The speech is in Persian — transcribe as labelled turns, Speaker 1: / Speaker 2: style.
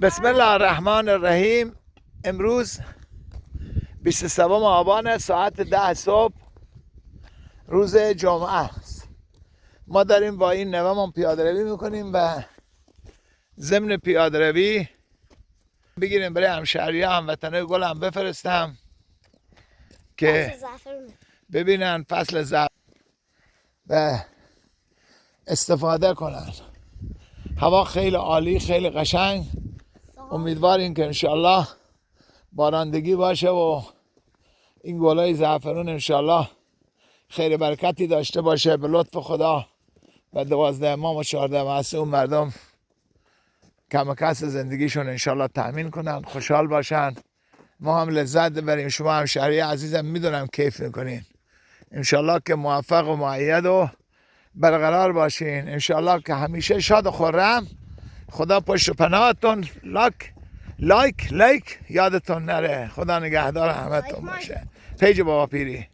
Speaker 1: بسم الله الرحمن الرحیم. امروز 27 آبان ساعت 10 صبح روز جمعه است. ما داریم با این نوه‌مون پیاده روی میکنیم و ضمن پیاده روی بگیریم برای همشهری‌ها هموطنای گلم بفرستم که ببینن فصل زعفرون و استفاده کنن. هوا خیلی عالی، خیلی قشنگ. امیدواریم که انشالله بارندگی باشه و این گلای زعفرون انشالله خیر برکتی داشته باشه به لطف خدا و 12 امام و 14 معصوم مردم کم کس زندگیشون انشالله تأمین کنن، خوشحال باشن، ما هم لذت ببریم. شما هم شهری عزیزم میدونم کیف میکنین. انشالله که موفق و مؤید و برقرار باشین. انشالله که همیشه شاد و خرم. خدا پشت و پناهتون. لایک یادتون نره. خدا نگهدار همتون باشه. پیج بابا پیری.